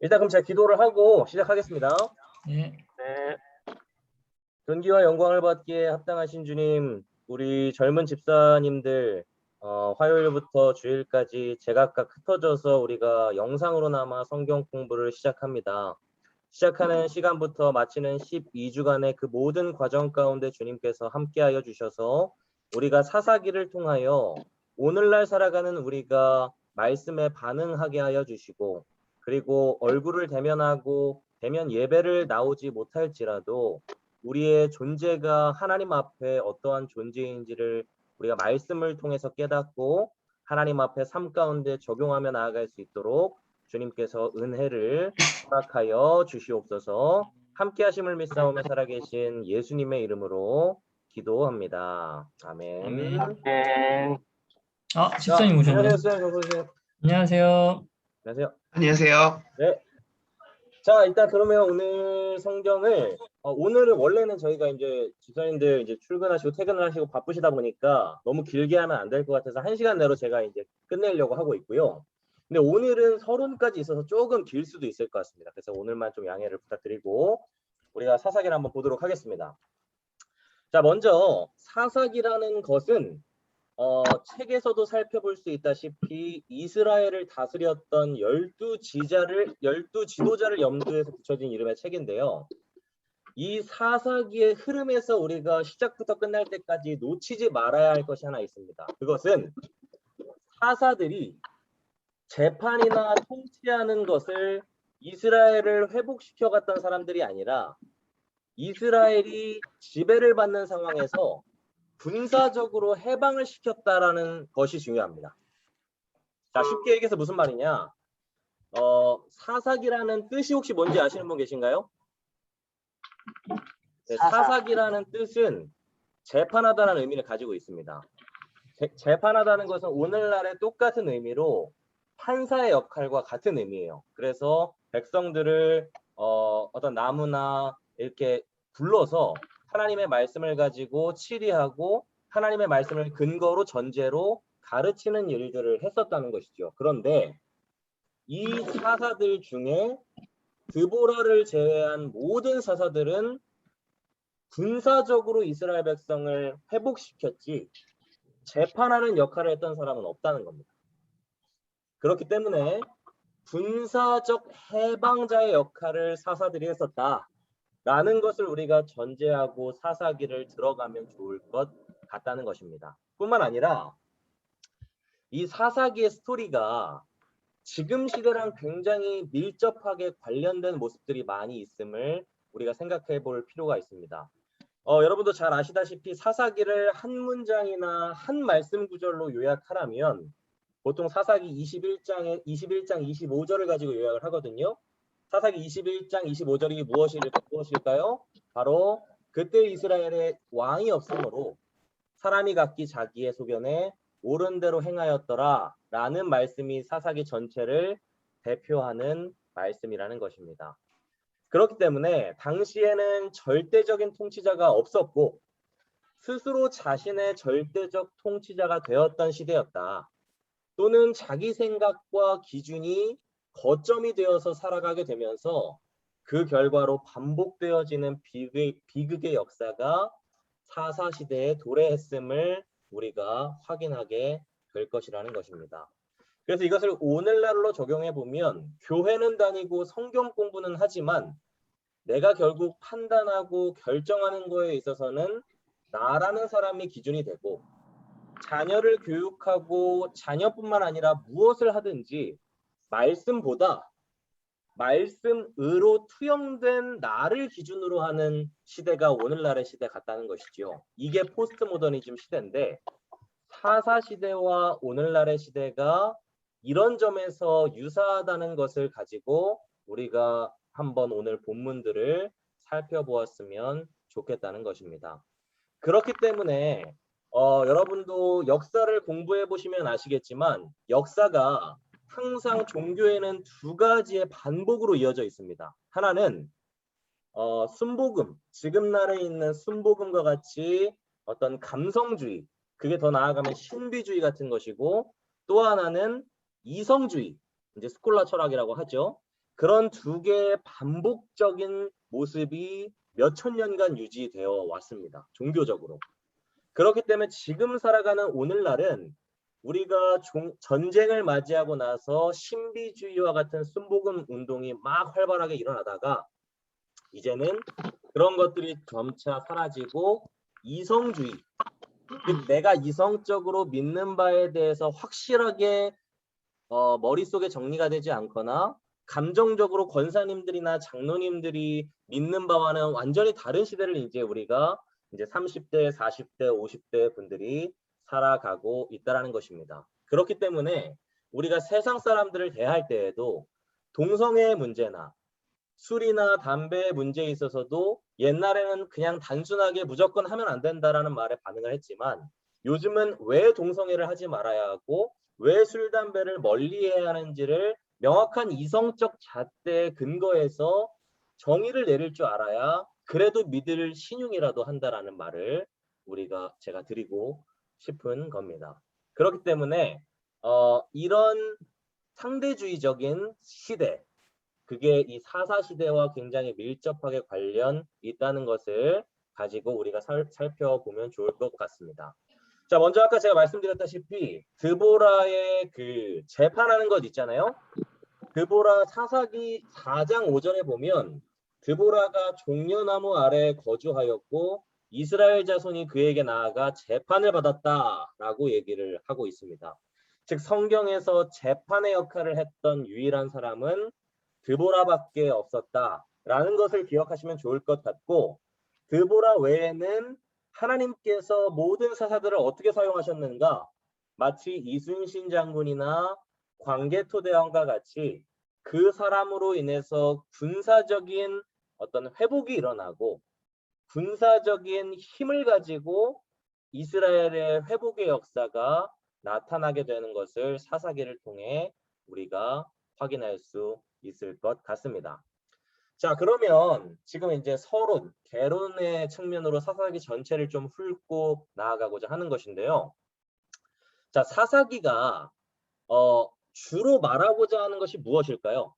일단 그럼 제가 기도를 하고 시작하겠습니다. 예. 네. 존귀와 영광을 받기에 합당하신 주님, 우리 젊은 집사님들 화요일부터 주일까지 제각각 흩어져서 우리가 영상으로나마 성경 공부를 시작합니다. 시작하는 시간부터 마치는 12주간의 그 모든 과정 가운데 주님께서 함께하여 주셔서 우리가 사사기를 통하여 오늘날 살아가는 우리가 말씀에 반응하게 하여 주시고, 그리고 얼굴을 대면하고 대면 예배를 나오지 못할지라도 우리의 존재가 하나님 앞에 어떠한 존재인지를 우리가 말씀을 통해서 깨닫고 하나님 앞에 삶 가운데 적용하며 나아갈 수 있도록 주님께서 은혜를 허락하여 주시옵소서. 함께 하심을 믿사오며 살아계신 예수님의 이름으로 기도합니다. 아멘. 아멘. 집사님 오셨네요. 안녕하세요. 정선생. 안녕하세요. 안녕하세요. 안녕하세요. 네. 자, 일단 그러면 오늘 성경을 오늘은 원래는 저희가 이제 집사님들 이제 출근하시고 퇴근을 하시고 바쁘시다 보니까 너무 길게 하면 안 될 것 같아서 1시간 내로 제가 이제 끝내려고 하고 있고요. 근데 오늘은 서론까지 있어서 조금 길 수도 있을 것 같습니다. 그래서 오늘만 좀 양해를 부탁드리고 우리가 사사기를 한번 보도록 하겠습니다. 자, 먼저 사사기라는 것은 책에서도 살펴볼 수 있다시피 이스라엘을 다스렸던 12 지도자를 염두에서 붙여진 이름의 책인데요. 이 사사기의 흐름에서 우리가 시작부터 끝날 때까지 놓치지 말아야 할 것이 하나 있습니다. 그것은 사사들이 재판이나 통치하는 것을 이스라엘을 회복시켜 갔던 사람들이 아니라 이스라엘이 지배를 받는 상황에서 군사적으로 해방을 시켰다라는 것이 중요합니다. 자, 쉽게 얘기해서 무슨 말이냐? 사사기라는 뜻이 혹시 뭔지 아시는 분 계신가요? 네, 사사기라는 뜻은 재판하다라는 의미를 가지고 있습니다. 재판하다는 것은 오늘날의 똑같은 의미로 판사의 역할과 같은 의미예요. 그래서 백성들을 어떤 나무나 이렇게 불러서 하나님의 말씀을 가지고 치리하고 하나님의 말씀을 근거로 전제로 가르치는 일들을 했었다는 것이죠. 그런데 이 사사들 중에 드보라를 제외한 모든 사사들은 군사적으로 이스라엘 백성을 회복시켰지 재판하는 역할을 했던 사람은 없다는 겁니다. 그렇기 때문에 군사적 해방자의 역할을 사사들이 했었다라는 것을 우리가 전제하고 사사기를 들어가면 좋을 것 같다는 것입니다. 뿐만 아니라 이 사사기의 스토리가 지금 시대랑 굉장히 밀접하게 관련된 모습들이 많이 있음을 우리가 생각해 볼 필요가 있습니다. 여러분도 잘 아시다시피 사사기를 한 문장이나 한 말씀 구절로 요약하라면 보통 사사기 21장 25절을 가지고 요약을 하거든요. 사사기 21장 25절이 무엇일까요? 바로 그때 이스라엘에 왕이 없으므로 사람이 각기 자기의 소견에 옳은 대로 행하였더라 라는 말씀이 사사기 전체를 대표하는 말씀이라는 것입니다. 그렇기 때문에 당시에는 절대적인 통치자가 없었고 스스로 자신의 절대적 통치자가 되었던 시대였다. 또는 자기 생각과 기준이 거점이 되어서 살아가게 되면서 그 결과로 반복되어지는 비극의 역사가 사사시대에 도래했음을 우리가 확인하게 될 것이라는 것입니다. 그래서 이것을 오늘날로 적용해 보면 교회는 다니고 성경 공부는 하지만 내가 결국 판단하고 결정하는 거에 있어서는 나라는 사람이 기준이 되고 자녀를 교육하고 자녀뿐만 아니라 무엇을 하든지 말씀보다 말씀으로 투영된 나를 기준으로 하는 시대가 오늘날의 시대 같다는 것이죠. 이게 포스트 모더니즘 시대인데 사사 시대와 오늘날의 시대가 이런 점에서 유사하다는 것을 가지고 우리가 한번 오늘 본문들을 살펴보았으면 좋겠다는 것입니다. 그렇기 때문에 여러분도 역사를 공부해 보시면 아시겠지만 역사가 항상 종교에는 두 가지의 반복으로 이어져 있습니다. 하나는 순복음, 지금 날에 있는 순복음과 같이 어떤 감성주의, 그게 더 나아가면 신비주의 같은 것이고 또 하나는 이성주의, 이제 스콜라 철학이라고 하죠. 그런 두 개의 반복적인 모습이 몇천 년간 유지되어 왔습니다. 종교적으로. 그렇기 때문에 지금 살아가는 오늘날은 우리가 전쟁을 맞이하고 나서 신비주의와 같은 순복음 운동이 막 활발하게 일어나다가 이제는 그런 것들이 점차 사라지고 이성주의, 즉 내가 이성적으로 믿는 바에 대해서 확실하게 머릿속에 정리가 되지 않거나 감정적으로 권사님들이나 장로님들이 믿는 바와는 완전히 다른 시대를 이제 우리가 이제 30대, 40대, 50대 분들이 살아가고 있다라는 것입니다. 그렇기 때문에 우리가 세상 사람들을 대할 때에도 동성애 문제나 술이나 담배의 문제에 있어서도 옛날에는 그냥 단순하게 무조건 하면 안 된다라는 말에 반응을 했지만 요즘은 왜 동성애를 하지 말아야 하고 왜 술, 담배를 멀리해야 하는지를 명확한 이성적 잣대에 근거해서 정의를 내릴 줄 알아야 그래도 믿을 신용이라도 한다라는 말을 제가 드리고 싶은 겁니다. 그렇기 때문에 이런 상대주의적인 시대, 그게 이 사사시대와 굉장히 밀접하게 관련 있다는 것을 가지고 우리가 살펴보면 좋을 것 같습니다. 자, 먼저 아까 제가 말씀드렸다시피 드보라의 그 재판하는 것 있잖아요. 드보라 사사기 4장 5절에 보면 드보라가 종려나무 아래에 거주하였고 이스라엘 자손이 그에게 나아가 재판을 받았다라고 얘기를 하고 있습니다. 즉 성경에서 재판의 역할을 했던 유일한 사람은 드보라밖에 없었다라는 것을 기억하시면 좋을 것 같고, 드보라 외에는 하나님께서 모든 사사들을 어떻게 사용하셨는가? 마치 이순신 장군이나 광개토대왕과 같이 그 사람으로 인해서 군사적인 어떤 회복이 일어나고 군사적인 힘을 가지고 이스라엘의 회복의 역사가 나타나게 되는 것을 사사기를 통해 우리가 확인할 수 있을 것 같습니다. 자, 그러면 지금 이제 서론, 개론의 측면으로 사사기 전체를 좀 훑고 나아가고자 하는 것인데요. 자, 사사기가 주로 말하고자 하는 것이 무엇일까요?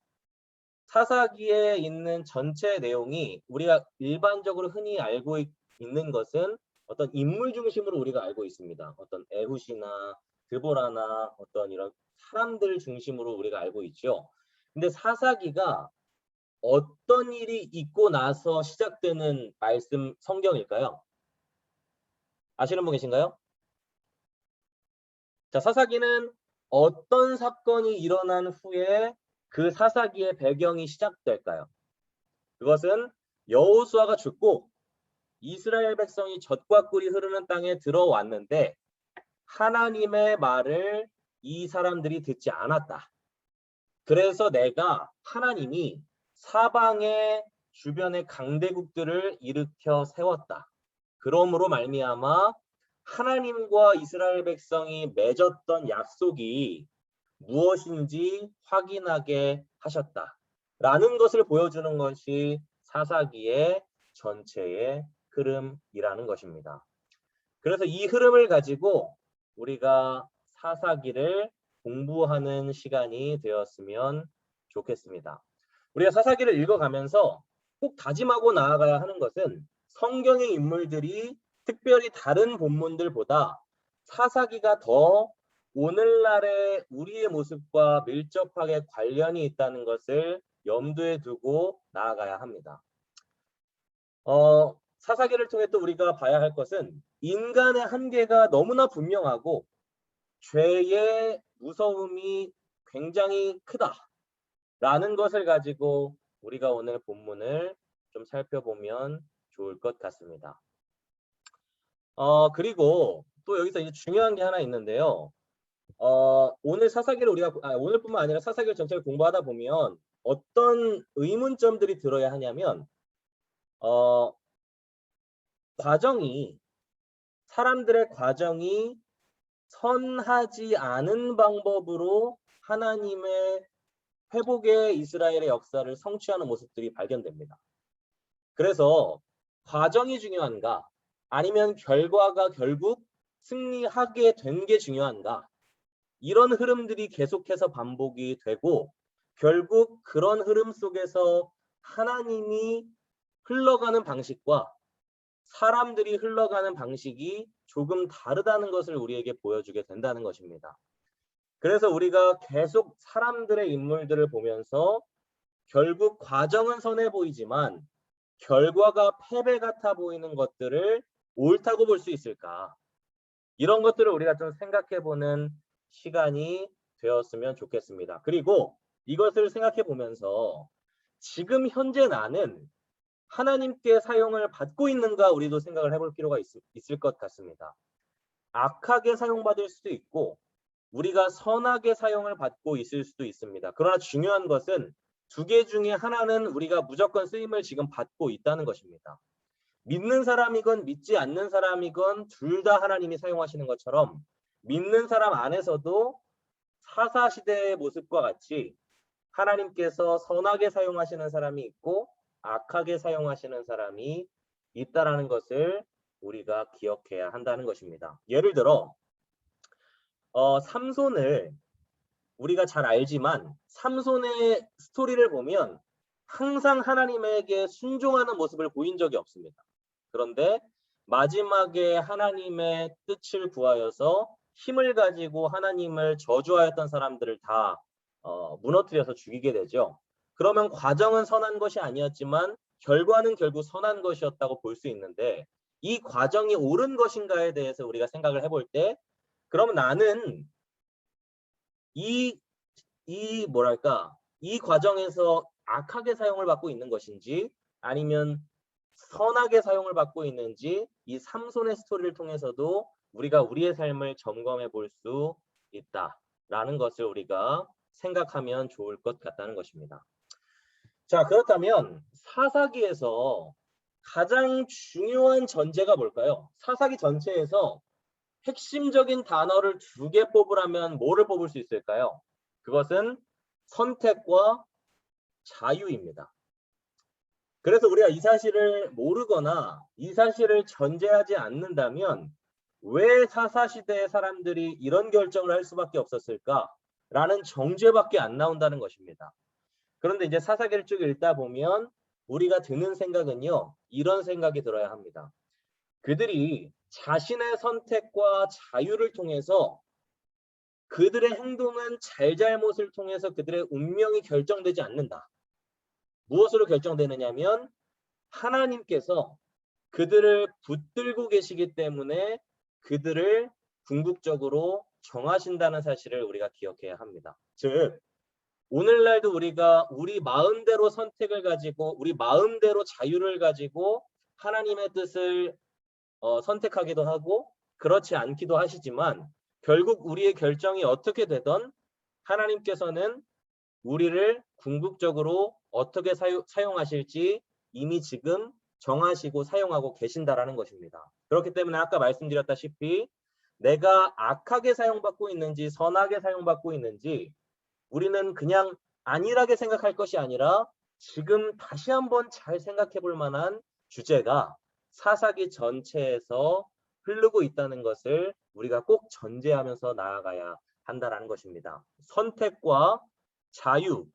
사사기에 있는 전체 내용이 우리가 일반적으로 흔히 알고 있는 것은 어떤 인물 중심으로 우리가 알고 있습니다. 어떤 에훗이나 드보라나 어떤 이런 사람들 중심으로 우리가 알고 있죠. 근데 사사기가 어떤 일이 있고 나서 시작되는 말씀 성경일까요? 아시는 분 계신가요? 자, 사사기는 어떤 사건이 일어난 후에 그 사사기의 배경이 시작될까요? 그것은 여호수아가 죽고 이스라엘 백성이 젖과 꿀이 흐르는 땅에 들어왔는데 하나님의 말을 이 사람들이 듣지 않았다. 그래서 하나님이 사방의 주변의 강대국들을 일으켜 세웠다. 그러므로 말미암아 하나님과 이스라엘 백성이 맺었던 약속이 무엇인지 확인하게 하셨다. 라는 것을 보여주는 것이 사사기의 전체의 흐름이라는 것입니다. 그래서 이 흐름을 가지고 우리가 사사기를 공부하는 시간이 되었으면 좋겠습니다. 우리가 사사기를 읽어가면서 꼭 다짐하고 나아가야 하는 것은 성경의 인물들이 특별히 다른 본문들보다 사사기가 더 오늘날의 우리의 모습과 밀접하게 관련이 있다는 것을 염두에 두고 나아가야 합니다. 사사기를 통해 또 우리가 봐야 할 것은 인간의 한계가 너무나 분명하고 죄의 무서움이 굉장히 크다라는 것을 가지고 우리가 오늘 본문을 좀 살펴보면 좋을 것 같습니다. 그리고 또 여기서 이제 중요한 게 하나 있는데요. 오늘 사사기를 오늘뿐만 아니라 사사기를 전체를 공부하다 보면 어떤 의문점들이 들어야 하냐면 사람들의 과정이 선하지 않은 방법으로 하나님의 회복의 이스라엘의 역사를 성취하는 모습들이 발견됩니다. 그래서 과정이 중요한가? 아니면 결과가 결국 승리하게 된 게 중요한가? 이런 흐름들이 계속해서 반복이 되고 결국 그런 흐름 속에서 하나님이 흘러가는 방식과 사람들이 흘러가는 방식이 조금 다르다는 것을 우리에게 보여주게 된다는 것입니다. 그래서 우리가 계속 사람들의 인물들을 보면서 결국 과정은 선해 보이지만 결과가 패배 같아 보이는 것들을 옳다고 볼 수 있을까? 이런 것들을 우리가 좀 생각해 보는 시간이 되었으면 좋겠습니다. 그리고 이것을 생각해 보면서 지금 현재 나는 하나님께 사용을 받고 있는가 우리도 생각을 해볼 필요가 있을 것 같습니다. 악하게 사용받을 수도 있고 우리가 선하게 사용을 받고 있을 수도 있습니다. 그러나 중요한 것은 두 개 중에 하나는 우리가 무조건 쓰임을 지금 받고 있다는 것입니다. 믿는 사람이건 믿지 않는 사람이건 둘 다 하나님이 사용하시는 것처럼 믿는 사람 안에서도 사사시대의 모습과 같이 하나님께서 선하게 사용하시는 사람이 있고 악하게 사용하시는 사람이 있다라는 것을 우리가 기억해야 한다는 것입니다. 예를 들어 삼손을 우리가 잘 알지만 삼손의 스토리를 보면 항상 하나님에게 순종하는 모습을 보인 적이 없습니다. 그런데 마지막에 하나님의 뜻을 구하여서 힘을 가지고 하나님을 저주하였던 사람들을 다 무너뜨려서 죽이게 되죠. 그러면 과정은 선한 것이 아니었지만 결과는 결국 선한 것이었다고 볼 수 있는데 이 과정이 옳은 것인가에 대해서 우리가 생각을 해볼 때 그러면 나는 이 과정에서 악하게 사용을 받고 있는 것인지 아니면 선하게 사용을 받고 있는지 이 삼손의 스토리를 통해서도 우리가 우리의 삶을 점검해 볼 수 있다라는 것을 우리가 생각하면 좋을 것 같다는 것입니다. 자, 그렇다면 사사기에서 가장 중요한 전제가 뭘까요? 사사기 전체에서 핵심적인 단어를 두 개 뽑으라면 뭐를 뽑을 수 있을까요? 그것은 선택과 자유입니다. 그래서 우리가 이 사실을 모르거나 이 사실을 전제하지 않는다면 왜 사사시대의 사람들이 이런 결정을 할 수밖에 없었을까라는 정죄밖에 안 나온다는 것입니다. 그런데 이제 사사기를 쭉 읽다 보면 우리가 드는 생각은요, 이런 생각이 들어야 합니다. 그들이 자신의 선택과 자유를 통해서 그들의 행동은 잘잘못을 통해서 그들의 운명이 결정되지 않는다. 무엇으로 결정되느냐면 하나님께서 그들을 붙들고 계시기 때문에 그들을 궁극적으로 정하신다는 사실을 우리가 기억해야 합니다. 즉 오늘날도 우리가 우리 마음대로 선택을 가지고 우리 마음대로 자유를 가지고 하나님의 뜻을 선택하기도 하고 그렇지 않기도 하시지만 결국 우리의 결정이 어떻게 되던 하나님께서는 우리를 궁극적으로 어떻게 사용하실지 이미 지금 정하시고 사용하고 계신다라는 것입니다. 그렇기 때문에 아까 말씀드렸다시피 내가 악하게 사용받고 있는지 선하게 사용받고 있는지 우리는 그냥 안일하게 생각할 것이 아니라 지금 다시 한번 잘 생각해 볼 만한 주제가 사사기 전체에서 흐르고 있다는 것을 우리가 꼭 전제하면서 나아가야 한다는 것입니다. 선택과 자유,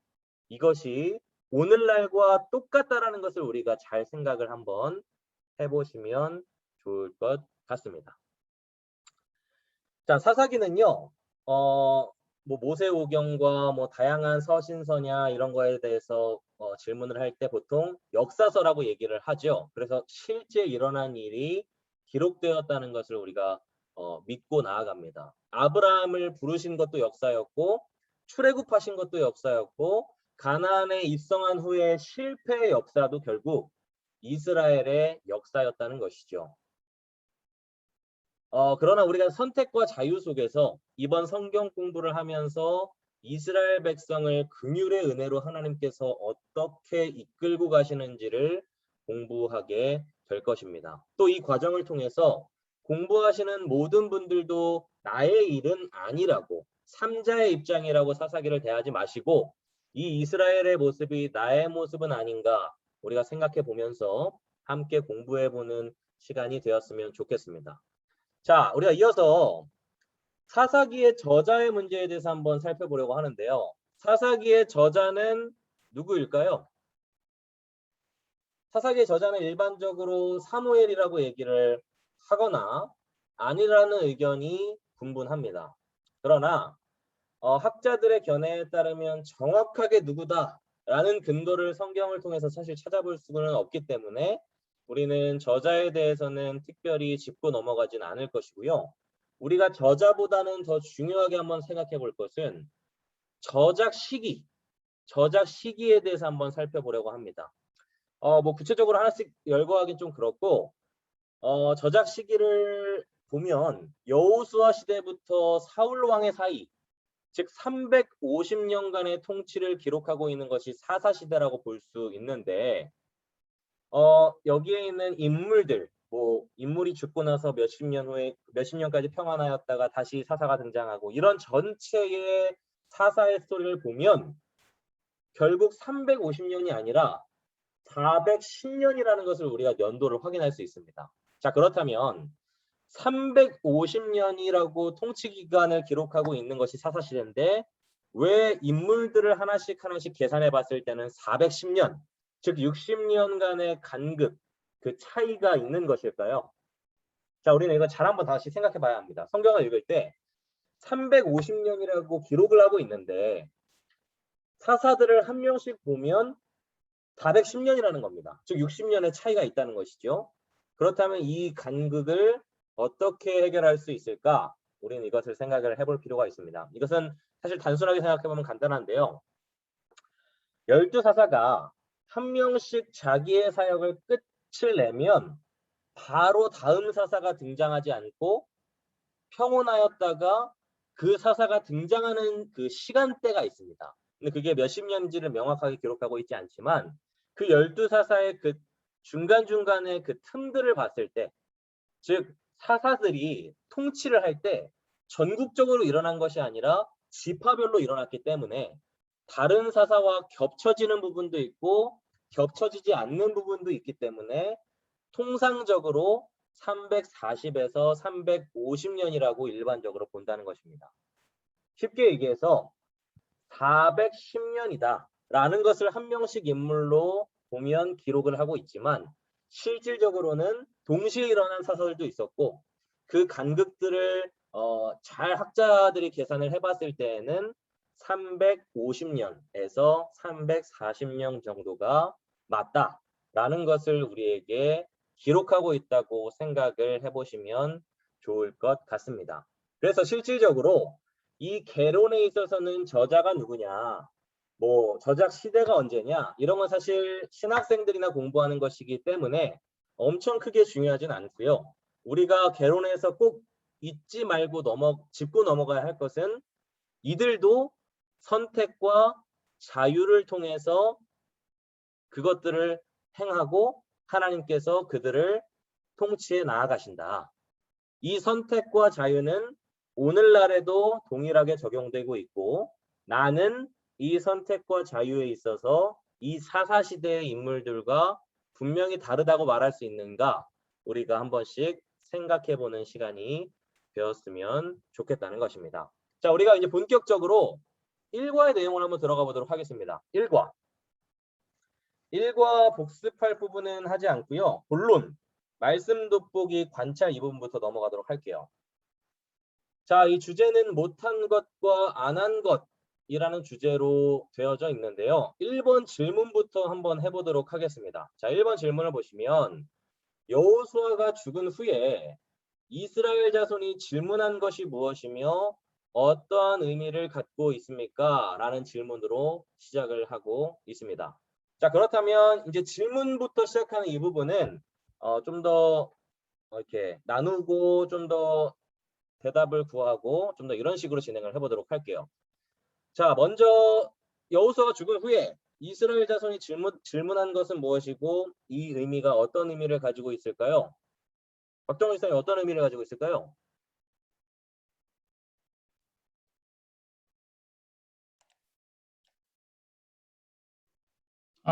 이것이 오늘날과 똑같다라는 것을 우리가 잘 생각을 한번 해보시면 좋을 것 같습니다. 자, 사사기는요, 모세오경과 다양한 서신서냐 이런 거에 대해서 질문을 할 때 보통 역사서라고 얘기를 하죠. 그래서 실제 일어난 일이 기록되었다는 것을 우리가 믿고 나아갑니다. 아브라함을 부르신 것도 역사였고 출애굽하신 것도 역사였고 가나안에 입성한 후에 실패의 역사도 결국 이스라엘의 역사였다는 것이죠. 그러나 우리가 선택과 자유 속에서 이번 성경 공부를 하면서 이스라엘 백성을 긍휼의 은혜로 하나님께서 어떻게 이끌고 가시는지를 공부하게 될 것입니다. 또 이 과정을 통해서 공부하시는 모든 분들도 나의 일은 아니라고 삼자의 입장이라고 사사기를 대하지 마시고 이 이스라엘의 모습이 나의 모습은 아닌가 우리가 생각해 보면서 함께 공부해 보는 시간이 되었으면 좋겠습니다. 자, 우리가 이어서 사사기의 저자의 문제에 대해서 한번 살펴보려고 하는데요. 사사기의 저자는 누구일까요? 사사기의 저자는 일반적으로 사무엘이라고 얘기를 하거나 아니라는 의견이 분분합니다. 그러나 학자들의 견해에 따르면 정확하게 누구다라는 근거를 성경을 통해서 사실 찾아볼 수는 없기 때문에 우리는 저자에 대해서는 특별히 짚고 넘어가진 않을 것이고요. 우리가 저자보다는 더 중요하게 한번 생각해 볼 것은 저작 시기에 대해서 한번 살펴보려고 합니다. 뭐 구체적으로 하나씩 열거하긴 좀 그렇고 저작 시기를 보면 여호수아 시대부터 사울 왕의 사이, 즉 350년간의 통치를 기록하고 있는 것이 사사시대라고 볼 수 있는데 여기에 있는 인물들, 뭐 인물이 죽고 나서 몇십 년 후에 몇십 년까지 평안하였다가 다시 사사가 등장하고 이런 전체의 사사의 스토리를 보면 결국 350년이 아니라 410년이라는 것을 우리가 연도를 확인할 수 있습니다. 자, 그렇다면 350년이라고 통치 기간을 기록하고 있는 것이 사사시대인데 왜 인물들을 하나씩 계산해 봤을 때는 410년, 즉 60년간의 간극, 그 차이가 있는 것일까요? 자, 우리는 이거 잘 한번 다시 생각해 봐야 합니다. 성경을 읽을 때 350년이라고 기록을 하고 있는데 사사들을 한 명씩 보면 410년이라는 겁니다. 즉 60년의 차이가 있다는 것이죠. 그렇다면 이 간극을 어떻게 해결할 수 있을까? 우리는 이것을 생각을 해볼 필요가 있습니다. 이것은 사실 단순하게 생각해보면 간단한데요. 12사사가 한 명씩 자기의 사역을 끝을 내면 바로 다음 사사가 등장하지 않고 평온하였다가 그 사사가 등장하는 그 시간대가 있습니다. 근데 그게 몇십 년인지를 명확하게 기록하고 있지 않지만 그 12사사의 그 중간중간의 그 틈들을 봤을 때, 즉 사사들이 통치를 할 때 전국적으로 일어난 것이 아니라 지파별로 일어났기 때문에 다른 사사와 겹쳐지는 부분도 있고 겹쳐지지 않는 부분도 있기 때문에 통상적으로 340에서 350년이라고 일반적으로 본다는 것입니다. 쉽게 얘기해서 410년이다 라는 것을 한 명씩 인물로 보면 기록을 하고 있지만 실질적으로는 동시에 일어난 사설도 있었고 그 간극들을 잘 학자들이 계산을 해봤을 때에는 350년에서 340년 정도가 맞다라는 것을 우리에게 기록하고 있다고 생각을 해보시면 좋을 것 같습니다. 그래서 실질적으로 이 개론에 있어서는 저자가 누구냐, 뭐 저작 시대가 언제냐 이런 건 사실 신학생들이나 공부하는 것이기 때문에 엄청 크게 중요하진 않고요. 우리가 개론에서 꼭 잊지 말고 짚고 넘어가야 할 것은 이들도 선택과 자유를 통해서 그것들을 행하고 하나님께서 그들을 통치해 나아가신다. 이 선택과 자유는 오늘날에도 동일하게 적용되고 있고 나는 이 선택과 자유에 있어서 이 사사시대의 인물들과 분명히 다르다고 말할 수 있는가 우리가 한 번씩 생각해보는 시간이 되었으면 좋겠다는 것입니다. 자, 우리가 이제 본격적으로 1과의 내용을 한번 들어가 보도록 하겠습니다. 1과 복습할 부분은 하지 않고요. 본론, 말씀 돋보기 관찰 이 부분부터 넘어가도록 할게요. 자, 이 주제는 못한 것과 안 한 것이라는 주제로 되어져 있는데요. 1번 질문부터 한번 해보도록 하겠습니다. 자, 1번 질문을 보시면 여호수아가 죽은 후에 이스라엘 자손이 질문한 것이 무엇이며 어떠한 의미를 갖고 있습니까? 라는 질문으로 시작을 하고 있습니다. 자, 그렇다면 이제 질문부터 시작하는 이 부분은 좀 더 이렇게 나누고 좀 더 대답을 구하고 좀 더 이런 식으로 진행을 해보도록 할게요. 자, 먼저 여호수아가 죽은 후에 이스라엘 자손이 질문한 것은 무엇이고 이 의미가 어떤 의미를 가지고 있을까요? 박정훈 선생님 어떤 의미를 가지고 있을까요?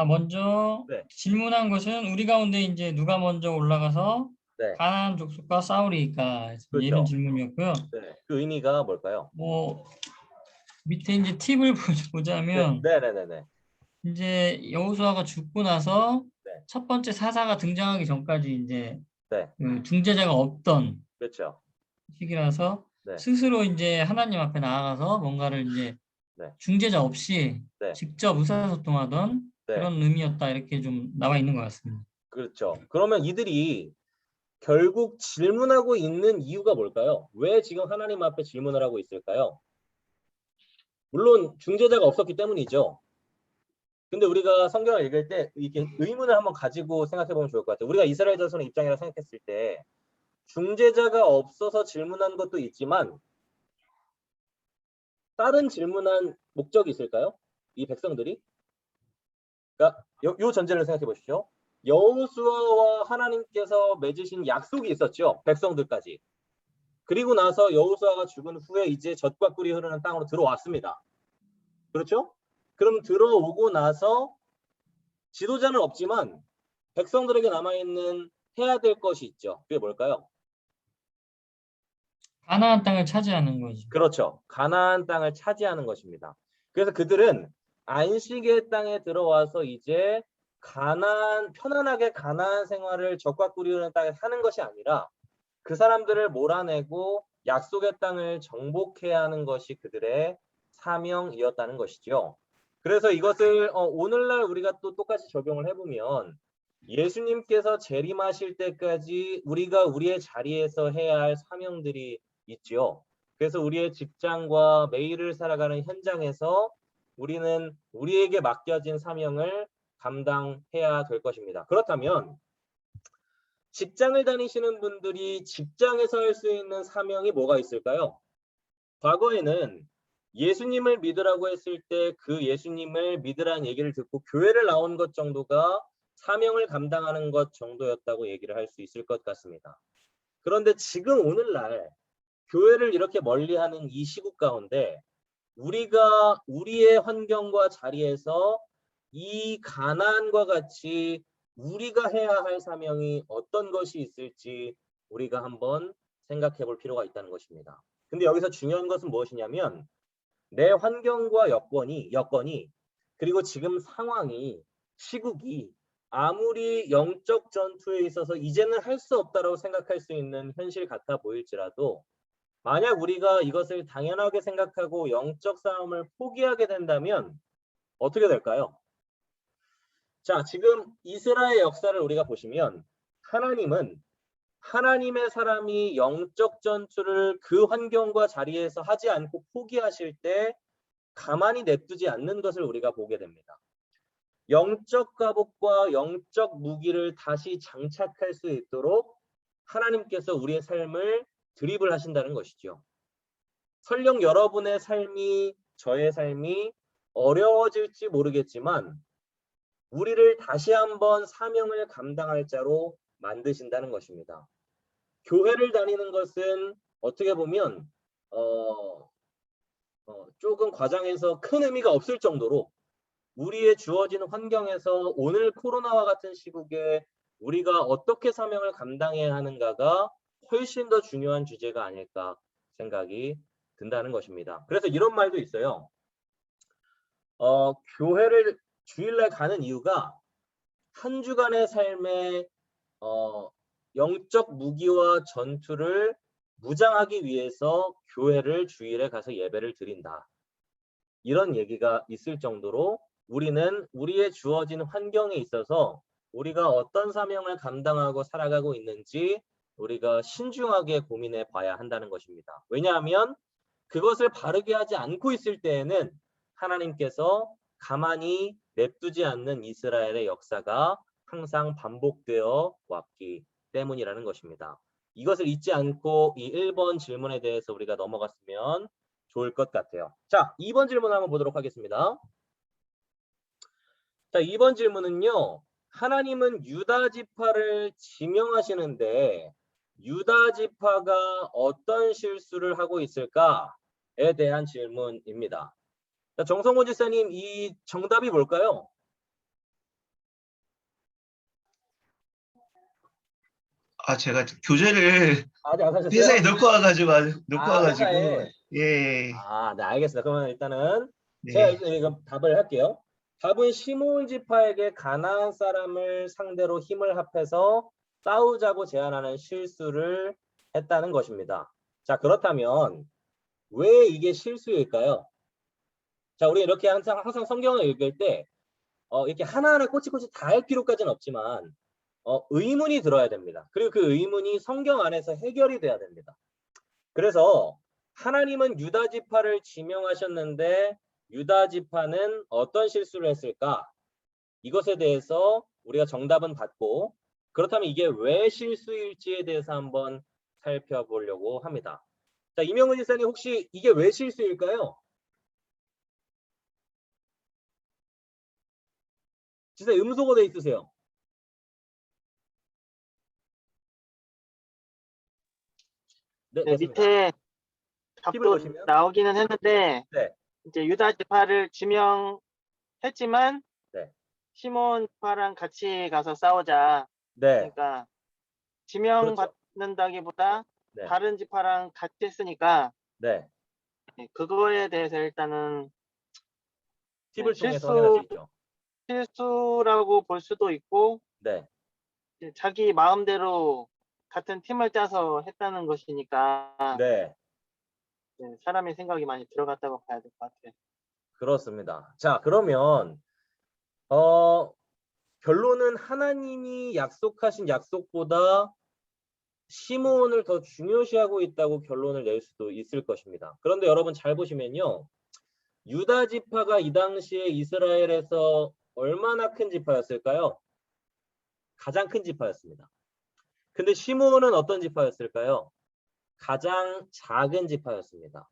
먼저 네. 질문한 것은 우리 가운데 이제 누가 먼저 올라가서 네. 가나안 족속과 싸우리까 그렇죠. 이런 질문이었고요. 네. 그 의미가 뭘까요? 뭐 밑에 이제 팁을 네, 보자면 네네네네. 이제 여호수아가 죽고 나서 네, 첫 번째 사사가 등장하기 전까지 이제 네, 그 중재자가 없던 그렇죠. 시기라서 네, 스스로 이제 하나님 앞에 나아가서 뭔가를 이제 네, 중재자 없이 네, 직접 의사소통하던 네, 그런 의미였다 이렇게 좀 나와 있는 것 같습니다. 그렇죠. 그러면 이들이 결국 질문하고 있는 이유가 뭘까요? 왜 지금 하나님 앞에 질문을 하고 있을까요? 물론 중재자가 없었기 때문이죠. 근데 우리가 성경을 읽을 때 이렇게 의문을 한번 가지고 생각해 보면 좋을 것 같아요. 우리가 이스라엘 자손의 입장이라 생각했을 때 중재자가 없어서 질문한 것도 있지만 다른 질문한 목적이 있을까요? 이 백성들이? 그러니까 요 전제를 생각해 보십시오. 여호수아와 하나님께서 맺으신 약속이 있었죠. 백성들까지. 그리고 나서 여호수아가 죽은 후에 이제 젖과 꿀이 흐르는 땅으로 들어왔습니다. 그렇죠? 그럼 들어오고 나서 지도자는 없지만 백성들에게 남아있는 해야 될 것이 있죠. 그게 뭘까요? 가나안 땅을 차지하는 거죠. 그렇죠. 가나안 땅을 차지하는 것입니다. 그래서 그들은 안식의 땅에 들어와서 이제 편안하게 가나안 생활을 젖과 꿀이 흐르는 땅에 사는 것이 아니라 그 사람들을 몰아내고 약속의 땅을 정복해야 하는 것이 그들의 사명이었다는 것이죠. 그래서 이것을 오늘날 우리가 또 똑같이 적용을 해보면 예수님께서 재림하실 때까지 우리가 우리의 자리에서 해야 할 사명들이 있지요. 그래서 우리의 직장과 매일을 살아가는 현장에서 우리는 우리에게 맡겨진 사명을 감당해야 될 것입니다. 그렇다면 직장을 다니시는 분들이 직장에서 할 수 있는 사명이 뭐가 있을까요? 과거에는 예수님을 믿으라고 했을 때 그 예수님을 믿으라는 얘기를 듣고 교회를 나온 것 정도가 사명을 감당하는 것 정도였다고 얘기를 할 수 있을 것 같습니다. 그런데 지금 오늘날 교회를 이렇게 멀리하는 이 시국 가운데 우리가 우리의 환경과 자리에서 이 가나안과 같이 우리가 해야 할 사명이 어떤 것이 있을지 우리가 한번 생각해 볼 필요가 있다는 것입니다. 근데 여기서 중요한 것은 무엇이냐면 내 환경과 여건이 그리고 지금 상황이 시국이 아무리 영적 전투에 있어서 이제는 할 수 없다라고 생각할 수 있는 현실 같아 보일지라도 만약 우리가 이것을 당연하게 생각하고 영적 싸움을 포기하게 된다면 어떻게 될까요? 자, 지금 이스라엘 역사를 우리가 보시면 하나님은 하나님의 사람이 영적 전투를 그 환경과 자리에서 하지 않고 포기하실 때 가만히 냅두지 않는 것을 우리가 보게 됩니다. 영적 갑옷과 영적 무기를 다시 장착할 수 있도록 하나님께서 우리의 삶을 드립을 하신다는 것이죠. 설령 여러분의 삶이 저의 삶이 어려워질지 모르겠지만 우리를 다시 한번 사명을 감당할 자로 만드신다는 것입니다. 교회를 다니는 것은 어떻게 보면 조금 과장해서 큰 의미가 없을 정도로 우리의 주어지는 환경에서 오늘 코로나와 같은 시국에 우리가 어떻게 사명을 감당해야 하는가가 훨씬 더 중요한 주제가 아닐까 생각이 든다는 것입니다. 그래서 이런 말도 있어요. 교회를 주일날 가는 이유가 한 주간의 삶에 영적 무기와 전투를 무장하기 위해서 교회를 주일에 가서 예배를 드린다. 이런 얘기가 있을 정도로 우리는 우리의 주어진 환경에 있어서 우리가 어떤 사명을 감당하고 살아가고 있는지 우리가 신중하게 고민해 봐야 한다는 것입니다. 왜냐하면 그것을 바르게 하지 않고 있을 때에는 하나님께서 가만히 냅두지 않는 이스라엘의 역사가 항상 반복되어 왔기 때문이라는 것입니다. 이것을 잊지 않고 이 1번 질문에 대해서 우리가 넘어갔으면 좋을 것 같아요. 자, 2번 질문 한번 보도록 하겠습니다. 자, 2번 질문은요. 하나님은 유다 지파를 지명하시는데 유다 지파가 어떤 실수를 하고 있을까에 대한 질문입니다. 자, 정성호 지사님, 이 정답이 뭘까요? 제가 교재를 아직 안 회사에 사셨어요? 놓고 와가지고 회사에. 예. 네, 알겠습니다. 그러면 일단은 제가 네. 이거 답을 할게요. 답은 시므온 지파에게 가나안 사람을 상대로 힘을 합해서 싸우자고 제안하는 실수를 했다는 것입니다. 자, 그렇다면 왜 이게 실수일까요? 자, 우리 이렇게 항상 성경을 읽을 때 이렇게 하나하나 꼬치꼬치 다 할 필요까지는 없지만 의문이 들어야 됩니다. 그리고 그 의문이 성경 안에서 해결이 돼야 됩니다. 그래서 하나님은 유다 지파를 지명하셨는데 유다 지파는 어떤 실수를 했을까? 이것에 대해서 우리가 정답은 받고, 그렇다면 이게 왜 실수일지에 대해서 한번 살펴보려고 합니다. 자, 이명훈 지사님, 혹시 이게 왜 실수일까요? 지사 음소거 돼 있으세요? 네, 네, 됐습니다. 밑에 팁을 답도 보시면 나오기는 했는데 네, 이제 유다 지파를 지명했지만 네, 시몬 지파랑 같이 가서 싸우자. 네, 그러니까 그렇죠. 지명받는다기보다 네, 다른 지파랑 같이 했으니까 네. 그거에 대해서 일단은 팁을 통해서 확인할 수 있죠. 실수라고 볼 수도 있고 네, 이제 자기 마음대로 같은 팀을 짜서 했다는 것이니까 네. 사람의 생각이 많이 들어갔다고 봐야 될 것 같아요. 그렇습니다. 자, 그러면 결론은 하나님이 약속하신 약속보다 시므온을 더 중요시하고 있다고 결론을 낼 수도 있을 것입니다. 그런데 여러분 잘 보시면요. 유다 지파가 이 당시에 이스라엘에서 얼마나 큰 지파였을까요? 가장 큰 지파였습니다. 근데 시므온은 어떤 지파였을까요? 가장 작은 지파였습니다.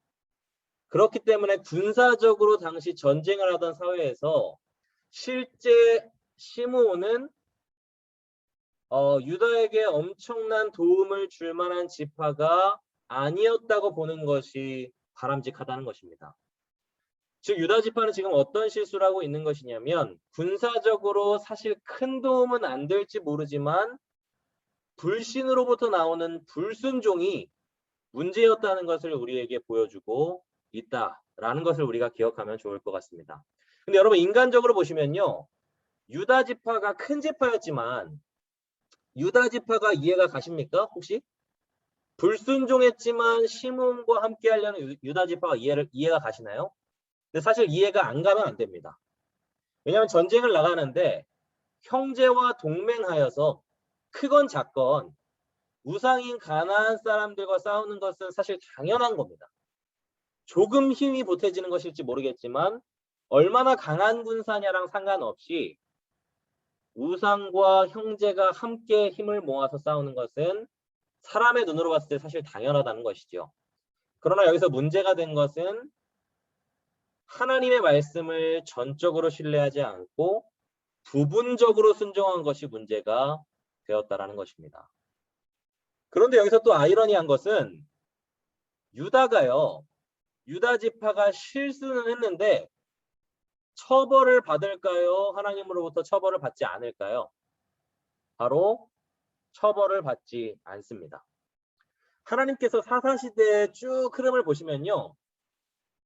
그렇기 때문에 군사적으로 당시 전쟁을 하던 사회에서 실제 시므온은 유다에게 엄청난 도움을 줄 만한 지파가 아니었다고 보는 것이 바람직하다는 것입니다. 즉 유다 지파는 지금 어떤 실수를 하고 있는 것이냐면 군사적으로 사실 큰 도움은 안 될지 모르지만 불신으로부터 나오는 불순종이 문제였다는 것을 우리에게 보여주고 있다라는 것을 우리가 기억하면 좋을 것 같습니다. 근데 여러분 인간적으로 보시면요. 유다 지파가 큰 지파였지만 유다 지파가 이해가 가십니까? 혹시? 불순종했지만 시므온과 함께 하려는 유다 지파가 이해가 가시나요? 근데 사실 이해가 안 가면 안 됩니다. 왜냐하면 전쟁을 나가는데 형제와 동맹하여서 크건 작건 우상인 가나안 사람들과 싸우는 것은 사실 당연한 겁니다. 조금 힘이 보태지는 것일지 모르겠지만 얼마나 강한 군사냐랑 상관없이 우상과 형제가 함께 힘을 모아서 싸우는 것은 사람의 눈으로 봤을 때 사실 당연하다는 것이죠. 그러나 여기서 문제가 된 것은 하나님의 말씀을 전적으로 신뢰하지 않고 부분적으로 순종한 것이 문제가 되었다라는 것입니다. 그런데 여기서 또 아이러니한 것은 유다가요. 유다 지파가 실수는 했는데 처벌을 받을까요? 하나님으로부터 처벌을 받지 않을까요? 바로 처벌을 받지 않습니다. 하나님께서 사사시대의 쭉 흐름을 보시면요.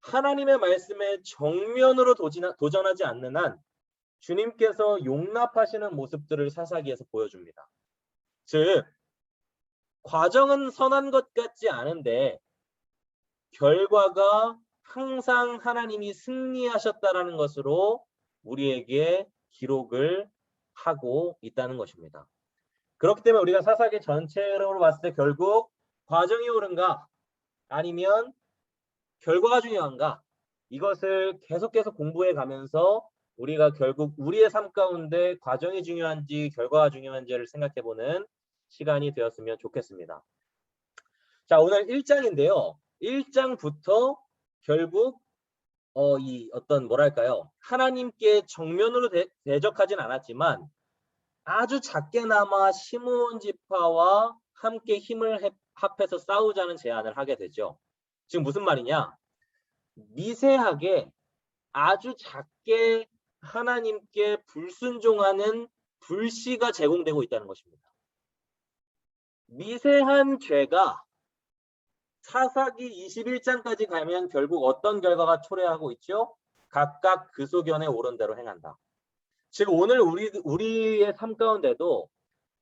하나님의 말씀에 정면으로 도전하지 않는 한 주님께서 용납하시는 모습들을 사사기에서 보여줍니다. 즉 과정은 선한 것 같지 않은데 결과가 항상 하나님이 승리하셨다라는 것으로 우리에게 기록을 하고 있다는 것입니다. 그렇기 때문에 우리가 사사기 전체로 봤을 때 결국 과정이 옳은가 아니면 결과가 중요한가 이것을 계속해서 공부해 가면서 우리가 결국 우리의 삶 가운데 과정이 중요한지 결과가 중요한지를 생각해보는 시간이 되었으면 좋겠습니다. 자, 오늘 1장인데요. 1장부터 결국 이 어떤 뭐랄까요? 하나님께 정면으로 대적하진 않았지만 아주 작게나마 시므온 지파와 함께 힘을 합해서 싸우자는 제안을 하게 되죠. 지금 무슨 말이냐? 미세하게 아주 작게 하나님께 불순종하는 불씨가 제공되고 있다는 것입니다. 미세한 죄가 사사기 21장까지 가면 결국 어떤 결과가 초래하고 있죠? 각각 그 소견에 오른 대로 행한다. 즉 오늘 우리의 삶 가운데도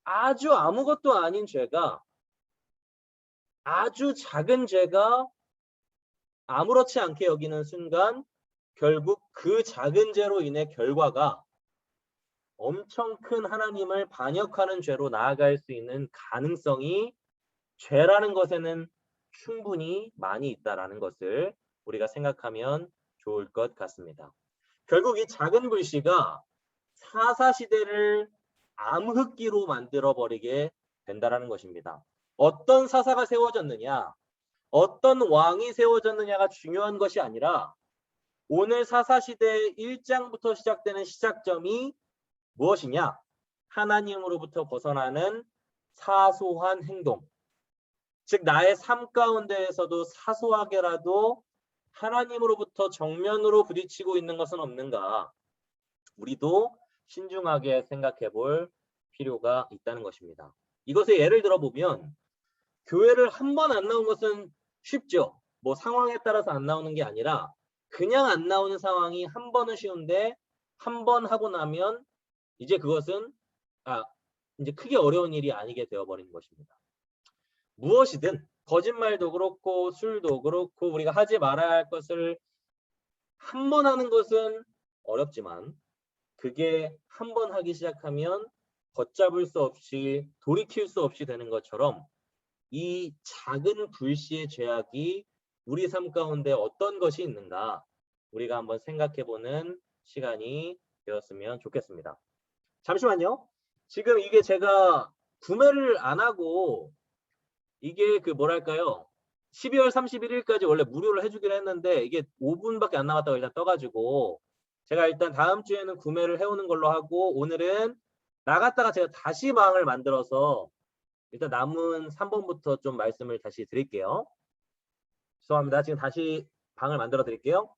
아주 아무것도 아닌 죄가, 아주 작은 죄가 아무렇지 않게 여기는 순간 결국 그 작은 죄로 인해 결과가 엄청 큰 하나님을 반역하는 죄로 나아갈 수 있는 가능성이 죄라는 것에는 충분히 많이 있다라는 것을 우리가 생각하면 좋을 것 같습니다. 결국 이 작은 불씨가 사사시대를 암흑기로 만들어버리게 된다라는 것입니다. 어떤 사사가 세워졌느냐, 어떤 왕이 세워졌느냐가 중요한 것이 아니라 오늘 사사시대 1장부터 시작되는 시작점이 무엇이냐? 하나님으로부터 벗어나는 사소한 행동. 즉 나의 삶 가운데에서도 사소하게라도 하나님으로부터 정면으로 부딪히고 있는 것은 없는가? 우리도 신중하게 생각해 볼 필요가 있다는 것입니다. 이것의 예를 들어보면 교회를 한 번 안 나온 것은 쉽죠. 뭐 상황에 따라서 안 나오는 게 아니라 그냥 안 나오는 상황이 한 번은 쉬운데 한 번 하고 나면 이제 그것은 이제 크게 어려운 일이 아니게 되어버리는 것입니다. 무엇이든 거짓말도 그렇고 술도 그렇고 우리가 하지 말아야 할 것을 한 번 하는 것은 어렵지만 그게 한 번 하기 시작하면 걷잡을 수 없이 돌이킬 수 없이 되는 것처럼 이 작은 불씨의 죄악이 우리 삶 가운데 어떤 것이 있는가 우리가 한번 생각해보는 시간이 되었으면 좋겠습니다. 잠시만요. 지금 이게 제가 구매를 안 하고 이게 그 뭐랄까요? 12월 31일까지 원래 무료로 해주기로 했는데 이게 5분밖에 안 남았다고 일단 떠가지고 제가 일단 다음 주에는 구매를 해오는 걸로 하고 오늘은 나갔다가 제가 다시 방을 만들어서 일단 남은 3번부터 좀 말씀을 다시 드릴게요. 죄송합니다. 지금 다시 방을 만들어 드릴게요.